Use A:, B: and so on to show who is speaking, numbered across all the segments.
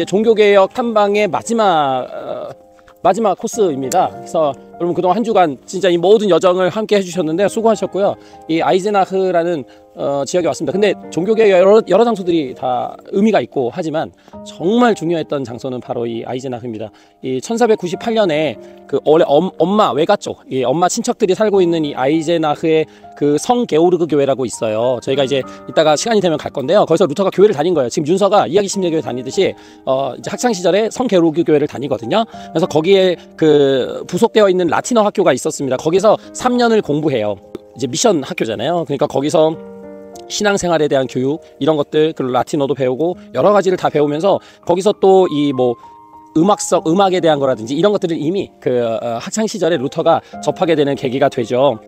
A: 이제 종교개혁 탐방의 마지막 코스입니다. 그래서 여러분 그동안 한 주간 진짜 이 모든 여정을 함께 해주셨는데 수고하셨고요. 이 아이젠하흐라는 지역에 왔습니다. 근데 종교개혁 여러 장소들이 다 의미가 있고 하지만 정말 중요했던 장소는 바로 이 아이젠하흐입니다. 이 1498년에 그 원래 엄마 외가 쪽, 이 엄마 친척들이 살고 있는 이 아이젠하흐의 그 성 게오르그 교회라고 있어요. 저희가 이제 이따가 시간이 되면 갈 건데요. 거기서 루터가 교회를 다닌 거예요. 지금 윤서가 이야기 심리교회 다니듯이 이제 학창 시절에 성 게오르그 교회를 다니거든요. 그래서 거기에 그 부속되어 있는 라틴어 학교가 있었습니다. 거기서 3년을 공부해요. 이제 미션 학교잖아요. 그러니까 거기서 신앙생활에 대한 교육 이런 것들, 그리고 라틴어도 배우고 여러 가지를 다 배우면서 거기서 또 이 뭐 음악에 대한 거라든지 이런 것들을 이미 그 학창 시절에 루터가 접하게 되는 계기가 되죠.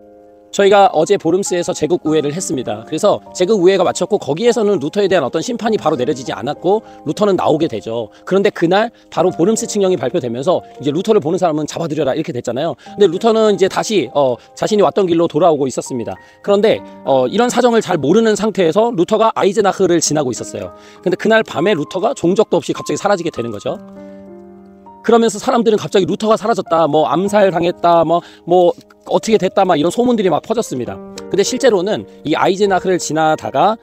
A: 저희가 어제 보름스에서 제국 우회를 했습니다. 그래서 제국 우회가 마쳤고 거기에서는 루터에 대한 어떤 심판이 바로 내려지지 않았고 루터는 나오게 되죠. 그런데 그날 바로 보름스 칙령이 발표되면서 이제 루터를 보는 사람은 잡아들여라 이렇게 됐잖아요. 근데 루터는 이제 다시 자신이 왔던 길로 돌아오고 있었습니다. 그런데 이런 사정을 잘 모르는 상태에서 루터가 아이젠하흐를 지나고 있었어요. 근데 그날 밤에 루터가 종적도 없이 갑자기 사라지게 되는 거죠. 그러면서 사람들은 갑자기 루터가 사라졌다, 뭐 암살당했다, 뭐 어떻게 됐다, 막 이런 소문들이 막 퍼졌습니다. 근데 실제로는 이 아이젠하흐를 지나다가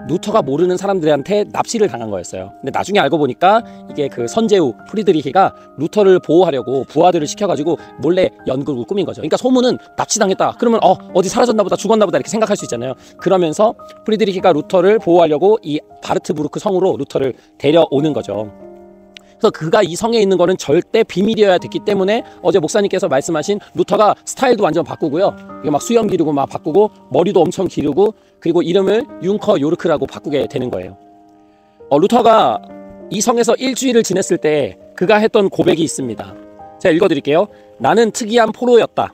A: 루터가 모르는 사람들한테 납치를 당한 거였어요. 근데 나중에 알고 보니까 이게 그 선제후 프리드리히가 루터를 보호하려고 부하들을 시켜가지고 몰래 연극을 꾸민 거죠. 그러니까 소문은 납치당했다 그러면 어디 사라졌나 보다, 죽었나 보다 이렇게 생각할 수 있잖아요. 그러면서 프리드리히가 루터를 보호하려고 이 바르트부르크 성으로 루터를 데려오는 거죠. 그래서 그가 이 성에 있는 거는 절대 비밀이어야 됐기 때문에 어제 목사님께서 말씀하신 루터가 스타일도 완전 바꾸고요. 이게 막 수염 기르고 막 바꾸고 머리도 엄청 기르고 그리고 이름을 융커 요르크라고 바꾸게 되는 거예요. 루터가 이 성에서 일주일을 지냈을 때 그가 했던 고백이 있습니다. 제가 읽어드릴게요. 나는 특이한 포로였다.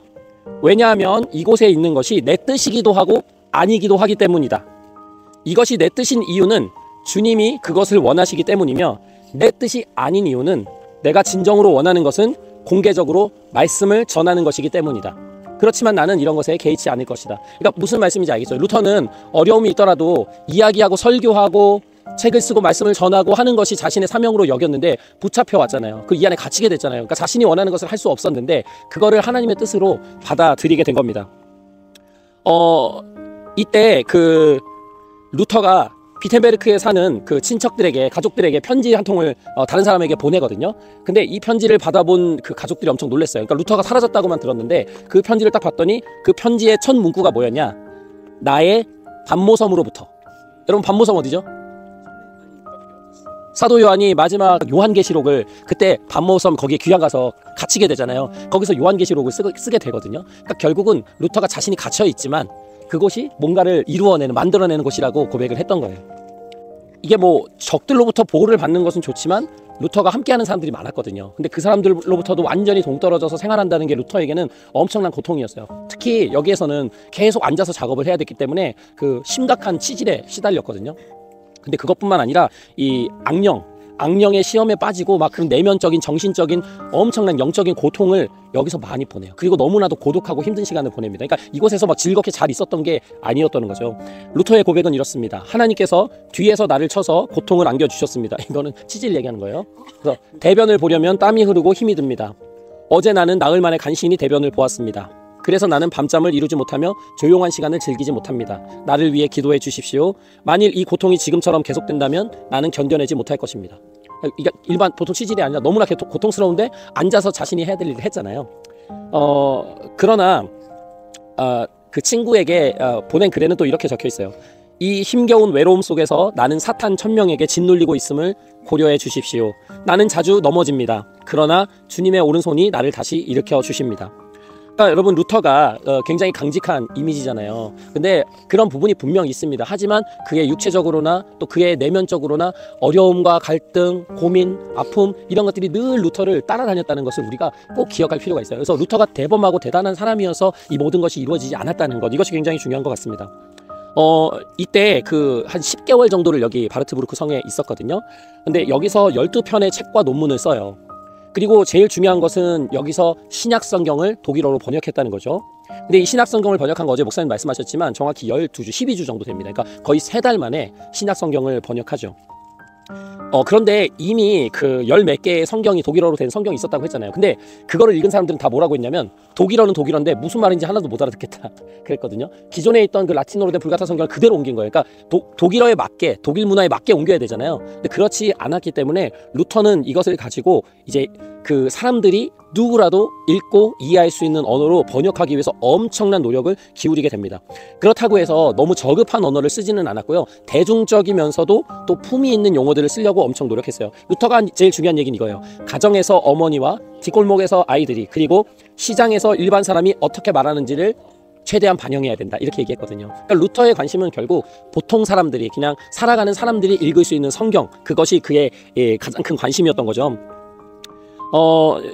A: 왜냐하면 이곳에 있는 것이 내 뜻이기도 하고 아니기도 하기 때문이다. 이것이 내 뜻인 이유는 주님이 그것을 원하시기 때문이며 내 뜻이 아닌 이유는 내가 진정으로 원하는 것은 공개적으로 말씀을 전하는 것이기 때문이다. 그렇지만 나는 이런 것에 개의치 않을 것이다. 그러니까 무슨 말씀인지 알겠죠? 루터는 어려움이 있더라도 이야기하고 설교하고 책을 쓰고 말씀을 전하고 하는 것이 자신의 사명으로 여겼는데 붙잡혀 왔잖아요. 그 이 안에 갇히게 됐잖아요. 그러니까 자신이 원하는 것을 할 수 없었는데 그거를 하나님의 뜻으로 받아들이게 된 겁니다. 이때 그 루터가 비텐베르크에 사는 그 친척들에게, 가족들에게 편지 한 통을 다른 사람에게 보내거든요. 근데 이 편지를 받아본 그 가족들이 엄청 놀랐어요. 그러니까 루터가 사라졌다고만 들었는데 그 편지를 딱 봤더니 그 편지의 첫 문구가 뭐였냐? 나의 반모섬으로부터. 여러분 반모섬 어디죠? 사도 요한이 마지막 요한계시록을 그때 반모섬 거기에 귀양 가서 갇히게 되잖아요. 거기서 요한계시록을 쓰게 되거든요. 그러니까 결국은 루터가 자신이 갇혀 있지만 그곳이 뭔가를 이루어내는, 만들어내는 곳이라고 고백을 했던 거예요. 이게 뭐 적들로부터 보호를 받는 것은 좋지만 루터가 함께하는 사람들이 많았거든요. 근데 그 사람들로부터도 완전히 동떨어져서 생활한다는 게 루터에게는 엄청난 고통이었어요. 특히 여기에서는 계속 앉아서 작업을 해야 됐기 때문에 그 심각한 치질에 시달렸거든요. 근데 그것뿐만 아니라 이 악령의 시험에 빠지고 막 그런 내면적인 정신적인 엄청난 영적인 고통을 여기서 많이 보내요. 그리고 너무나도 고독하고 힘든 시간을 보냅니다. 그러니까 이곳에서 막 즐겁게 잘 있었던 게 아니었다는 거죠. 루터의 고백은 이렇습니다. 하나님께서 뒤에서 나를 쳐서 고통을 안겨주셨습니다. 이거는 치질 얘기하는 거예요. 그래서 대변을 보려면 땀이 흐르고 힘이 듭니다. 어제 나는 나흘 만에 간신히 대변을 보았습니다. 그래서 나는 밤잠을 이루지 못하며 조용한 시간을 즐기지 못합니다. 나를 위해 기도해 주십시오. 만일 이 고통이 지금처럼 계속된다면 나는 견뎌내지 못할 것입니다. 이게 일반 보통 치질이 아니라 너무나 고통스러운데 앉아서 자신이 해야 될 일을 했잖아요. 그러나 그 친구에게 보낸 글에는 또 이렇게 적혀 있어요. 이 힘겨운 외로움 속에서 나는 사탄 1000명에게 짓눌리고 있음을 고려해 주십시오. 나는 자주 넘어집니다. 그러나 주님의 오른손이 나를 다시 일으켜 주십니다. 그러니까 여러분 루터가 굉장히 강직한 이미지잖아요. 근데 그런 부분이 분명 있습니다. 하지만 그의 육체적으로나 또 그의 내면적으로나 어려움과 갈등, 고민, 아픔 이런 것들이 늘 루터를 따라다녔다는 것을 우리가 꼭 기억할 필요가 있어요. 그래서 루터가 대범하고 대단한 사람이어서 이 모든 것이 이루어지지 않았다는 것, 이것이 굉장히 중요한 것 같습니다. 이때 그 한 10개월 정도를 여기 바르트부르크 성에 있었거든요. 근데 여기서 12편의 책과 논문을 써요. 그리고 제일 중요한 것은 여기서 신약 성경을 독일어로 번역했다는 거죠. 근데 이 신약 성경을 번역한 거 어제 목사님 말씀하셨지만 정확히 12주, 12주 정도 됩니다. 그러니까 거의 3달 만에 신약 성경을 번역하죠. 그런데 이미 그 열 몇 개의 성경이 독일어로 된 성경이 있었다고 했잖아요. 근데 그거를 읽은 사람들은 다 뭐라고 했냐면 독일어는 독일어인데 무슨 말인지 하나도 못 알아듣겠다 그랬거든요. 기존에 있던 그 라틴어로 된 불가타 성경을 그대로 옮긴 거예요. 그러니까 독일어에 맞게, 독일 문화에 맞게 옮겨야 되잖아요. 근데 그렇지 않았기 때문에 루터는 이것을 가지고 이제 그 사람들이 누구라도 읽고 이해할 수 있는 언어로 번역하기 위해서 엄청난 노력을 기울이게 됩니다. 그렇다고 해서 너무 저급한 언어를 쓰지는 않았고요. 대중적이면서도 또 품위 있는 용어들을 쓰려고 엄청 노력했어요. 루터가 제일 중요한 얘기는 이거예요. 가정에서 어머니와 뒷골목에서 아이들이, 그리고 시장에서 일반 사람이 어떻게 말하는지를 최대한 반영해야 된다, 이렇게 얘기했거든요. 그러니까 루터의 관심은 결국 보통 사람들이, 그냥 살아가는 사람들이 읽을 수 있는 성경, 그것이 그의 가장 큰 관심이었던 거죠.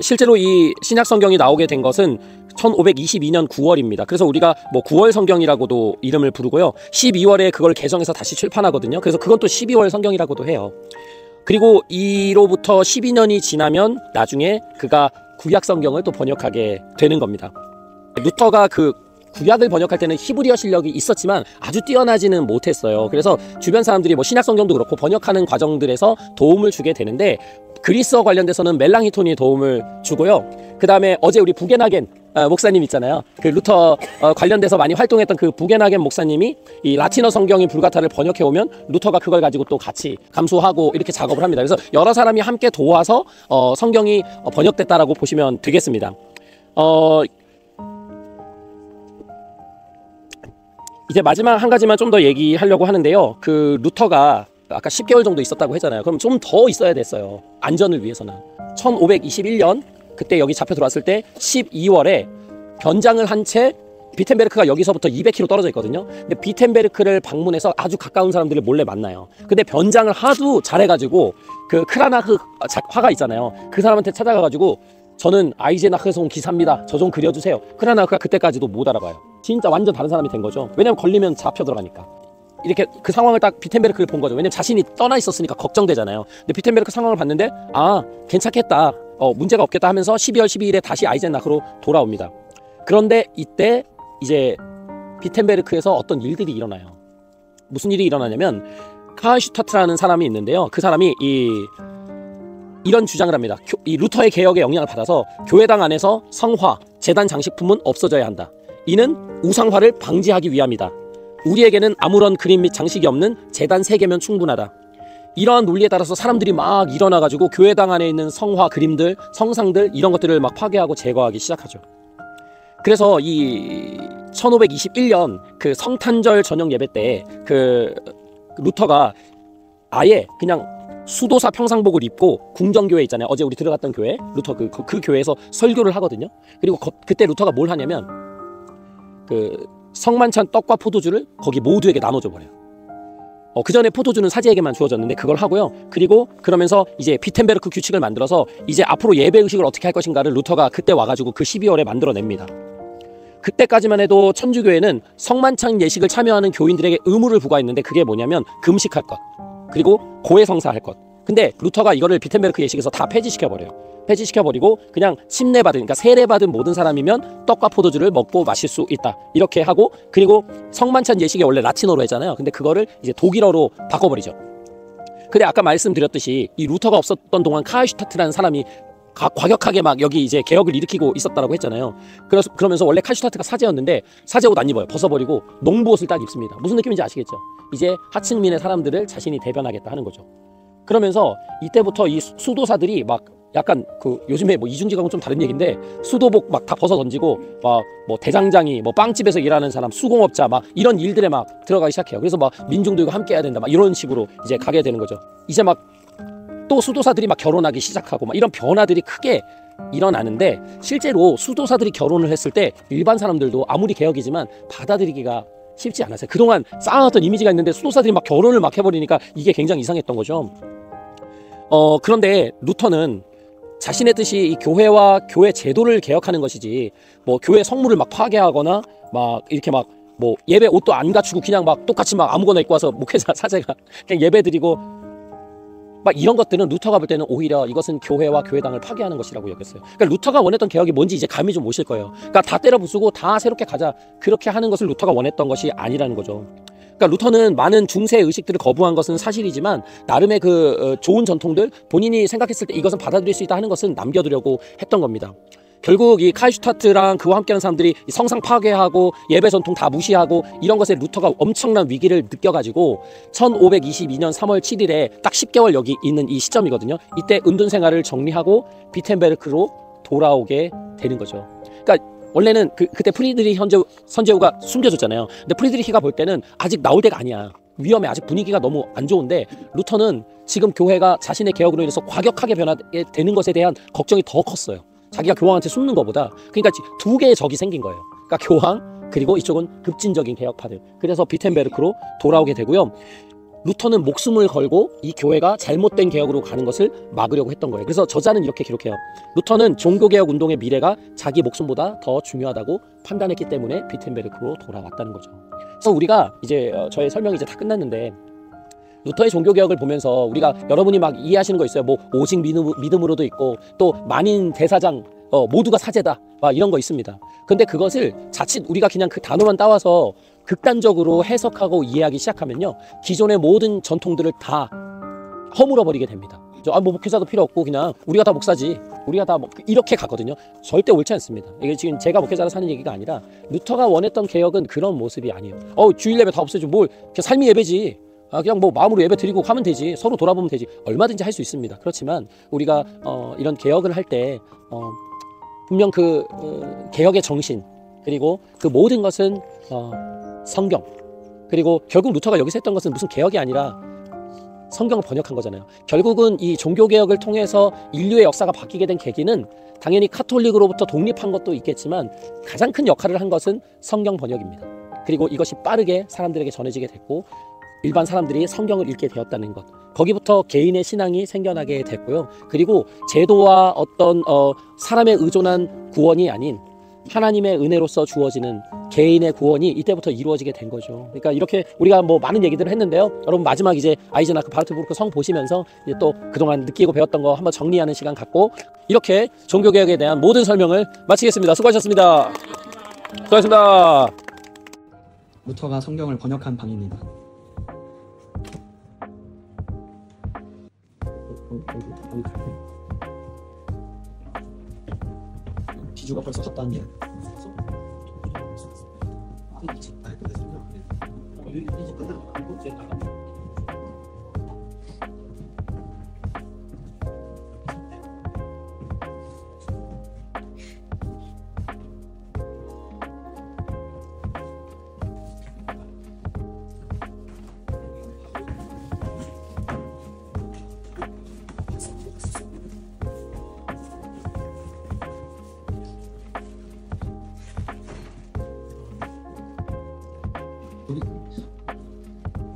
A: 실제로 이 신약 성경이 나오게 된 것은 1522년 9월입니다. 그래서 우리가 뭐 9월 성경이라고도 이름을 부르고요. 12월에 그걸 개정해서 다시 출판하거든요. 그래서 그건 또 12월 성경이라고도 해요. 그리고 이로부터 12년이 지나면 나중에 그가 구약 성경을 또 번역하게 되는 겁니다. 루터가 그 구약을 번역할 때는 히브리어 실력이 있었지만 아주 뛰어나지는 못했어요. 그래서 주변 사람들이 뭐 신약 성경도 그렇고 번역하는 과정들에서 도움을 주게 되는데, 그리스어 관련돼서는 멜랑히톤이 도움을 주고요. 그 다음에 어제 우리 부게나겐 목사님 있잖아요. 그 루터 관련돼서 많이 활동했던 그 부게나겐 목사님이 이 라틴어 성경인 불가타를 번역해 오면 루터가 그걸 가지고 또 같이 감수하고 이렇게 작업을 합니다. 그래서 여러 사람이 함께 도와서 성경이 번역됐다라고 보시면 되겠습니다. 이제 마지막 한 가지만 좀 더 얘기하려고 하는데요. 그 루터가 아까 10개월 정도 있었다고 했잖아요. 그럼 좀 더 있어야 됐어요. 안전을 위해서는. 1521년 그때 여기 잡혀 들어왔을 때 12월에 변장을 한 채 비텐베르크가 여기서부터 200km 떨어져 있거든요. 근데 비텐베르크를 방문해서 아주 가까운 사람들을 몰래 만나요. 근데 변장을 하도 잘해가지고 그 크라나흐 화가 있잖아요. 그 사람한테 찾아가가지고 저는 아이제나흐에서 온 기사입니다. 저 좀 그려주세요. 크라나흐가 그때까지도 못 알아봐요. 진짜 완전 다른 사람이 된 거죠. 왜냐면 걸리면 잡혀 들어가니까. 이렇게 그 상황을 딱 비텐베르크를 본 거죠. 왜냐면 자신이 떠나 있었으니까 걱정되잖아요. 근데 비텐베르크 상황을 봤는데 아, 괜찮겠다, 문제가 없겠다 하면서 12월 12일에 다시 아이젠나흐로 돌아옵니다. 그런데 이때 이제 비텐베르크에서 어떤 일들이 일어나요. 무슨 일이 일어나냐면 카알슈타트라는 사람이 있는데요. 그 사람이 이런 주장을 합니다. 이 루터의 개혁에 영향을 받아서 교회당 안에서 성화, 제단 장식품은 없어져야 한다. 이는 우상화를 방지하기 위함이다. 우리에게는 아무런 그림 및 장식이 없는 제단 3개면 충분하다. 이러한 논리에 따라서 사람들이 막 일어나가지고 교회당 안에 있는 성화 그림들, 성상들 이런 것들을 막 파괴하고 제거하기 시작하죠. 그래서 이 1521년 그 성탄절 저녁 예배 때 그 루터가 아예 그냥 수도사 평상복을 입고 궁정교회 있잖아요. 어제 우리 들어갔던 교회, 루터 그 교회에서 설교를 하거든요. 그리고 그때 루터가 뭘 하냐면 그 성만찬 떡과 포도주를 거기 모두에게 나눠줘 버려요. 그 전에 포도주는 사제에게만 주어졌는데 그걸 하고요. 그리고 그러면서 이제 비텐베르크 규칙을 만들어서 이제 앞으로 예배 의식을 어떻게 할 것인가를 루터가 그때 와가지고 그 12월에 만들어냅니다. 그때까지만 해도 천주교회는 성만찬 예식을 참여하는 교인들에게 의무를 부과했는데 그게 뭐냐면 금식할 것, 그리고 고해성사할 것. 근데 루터가 이거를 비텐베르크 예식에서 다 폐지시켜버려요. 폐지시켜버리고 그냥 침례받은, 그러니까 세례받은 모든 사람이면 떡과 포도주를 먹고 마실 수 있다, 이렇게 하고, 그리고 성만찬 예식이 원래 라틴어로 했잖아요. 근데 그거를 이제 독일어로 바꿔버리죠. 근데 아까 말씀드렸듯이 이 루터가 없었던 동안 카알슈타트라는 사람이 과격하게 막 여기 이제 개혁을 일으키고 있었다라고 했잖아요. 그러면서 원래 칼슈타트가 사제였는데 사제 옷 안 입어요. 벗어버리고 농부 옷을 딱 입습니다. 무슨 느낌인지 아시겠죠? 이제 하층민의 사람들을 자신이 대변하겠다 하는 거죠. 그러면서 이때부터 이 수도사들이 막 약간 그 요즘에 뭐 이중직하고는 좀 다른 얘기인데 수도복 막 다 벗어 던지고 막 뭐 대장장이, 뭐 빵집에서 일하는 사람, 수공업자 막 이런 일들에 막 들어가기 시작해요. 그래서 막 민중도 이거 함께 해야 된다 막 이런 식으로 이제 가게 되는 거죠. 이제 막 또 수도사들이 막 결혼하기 시작하고 막 이런 변화들이 크게 일어나는데, 실제로 수도사들이 결혼을 했을 때 일반 사람들도 아무리 개혁이지만 받아들이기가 쉽지 않았어요. 그동안 쌓아놨던 이미지가 있는데 수도사들이 막 결혼을 막 해버리니까 이게 굉장히 이상했던 거죠. 그런데 루터는 자신의 뜻이 이 교회와 교회 제도를 개혁하는 것이지 뭐 교회 성물을 막 파괴하거나 막 이렇게 막 뭐 예배 옷도 안 갖추고 그냥 막 똑같이 막 아무거나 입고 와서 목회자 사제가 그냥 예배 드리고 막 이런 것들은 루터가 볼 때는 오히려 이것은 교회와 교회당을 파괴하는 것이라고 여겼어요. 그러니까 루터가 원했던 개혁이 뭔지 이제 감이 좀 오실 거예요. 그러니까 다 때려 부수고 다 새롭게 가자, 그렇게 하는 것을 루터가 원했던 것이 아니라는 거죠. 그러니까 루터는 많은 중세 의식들을 거부한 것은 사실이지만 나름의 그 좋은 전통들, 본인이 생각했을 때 이것은 받아들일 수 있다 하는 것은 남겨두려고 했던 겁니다. 결국 이 칼 슈타트랑 그와 함께하는 사람들이 성상 파괴하고 예배 전통 다 무시하고 이런 것에 루터가 엄청난 위기를 느껴가지고 1522년 3월 7일에 딱 10개월 여기 있는 이 시점이거든요. 이때 은둔 생활을 정리하고 비텐베르크로 돌아오게 되는 거죠. 그러니까 원래는 그때 프리드리히 선제후가 숨겨졌잖아요. 근데 프리드리히가 볼 때는 아직 나올 때가 아니야. 위험해. 아직 분위기가 너무 안 좋은데 루터는 지금 교회가 자신의 개혁으로 인해서 과격하게 변하게 되는 것에 대한 걱정이 더 컸어요. 자기가 교황한테 숨는 것보다. 그러니까 두 개의 적이 생긴 거예요. 그러니까 교황 그리고 이쪽은 급진적인 개혁파들. 그래서 비텐베르크로 돌아오게 되고요. 루터는 목숨을 걸고 이 교회가 잘못된 개혁으로 가는 것을 막으려고 했던 거예요. 그래서 저자는 이렇게 기록해요. 루터는 종교개혁 운동의 미래가 자기 목숨보다 더 중요하다고 판단했기 때문에 비텐베르크로 돌아왔다는 거죠. 그래서 우리가 이제 저의 설명이 이제 다 끝났는데 루터의 종교개혁을 보면서 우리가 여러분이 막 이해하시는 거 있어요. 뭐 오직 믿음으로도 있고 또 만인 대사장 모두가 사제다 막 이런 거 있습니다. 근데 그것을 자칫 우리가 그냥 그 단어만 따와서 극단적으로 해석하고 이해하기 시작하면요, 기존의 모든 전통들을 다 허물어버리게 됩니다. 뭐 목회자도 필요 없고 그냥 우리가 다 목사지, 우리가 다 이렇게 가거든요. 절대 옳지 않습니다. 이게 지금 제가 목회자라서 하는 얘기가 아니라 루터가 원했던 개혁은 그런 모습이 아니에요. 주일 예배 다 없애줘. 뭘 그냥 삶이 예배지. 그냥 뭐 마음으로 예배 드리고 가면 되지. 서로 돌아보면 되지. 얼마든지 할 수 있습니다. 그렇지만 우리가 이런 개혁을 할 때 분명 그 개혁의 정신 그리고 그 모든 것은 성경, 그리고 결국 루터가 여기서 했던 것은 무슨 개혁이 아니라 성경을 번역한 거잖아요. 결국은 이 종교개혁을 통해서 인류의 역사가 바뀌게 된 계기는 당연히 카톨릭으로부터 독립한 것도 있겠지만 가장 큰 역할을 한 것은 성경 번역입니다. 그리고 이것이 빠르게 사람들에게 전해지게 됐고 일반 사람들이 성경을 읽게 되었다는 것, 거기부터 개인의 신앙이 생겨나게 됐고요. 그리고 제도와 어떤 사람의 의존한 구원이 아닌 하나님의 은혜로서 주어지는 개인의 구원이 이때부터 이루어지게 된 거죠. 그러니까 이렇게 우리가 뭐 많은 얘기들을 했는데요. 여러분 마지막 이제 아이제나크 바르트부르크 성 보시면서 이제 또 그동안 느끼고 배웠던 거 한번 정리하는 시간 갖고 이렇게 종교개혁에 대한 모든 설명을 마치겠습니다. 수고하셨습니다. 수고하셨습니다.
B: 루터가 성경을 번역한 방입니다. 비주가 벌써 섰다는 게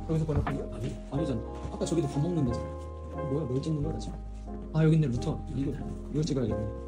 B: 여기서 번역한 거야? 아니잖아. 아까 저기도 밥 먹는 데잖아. 뭐야? 뭘 찍는 거야 지금? 여기 있네. 루터. 이거 찍어야겠네.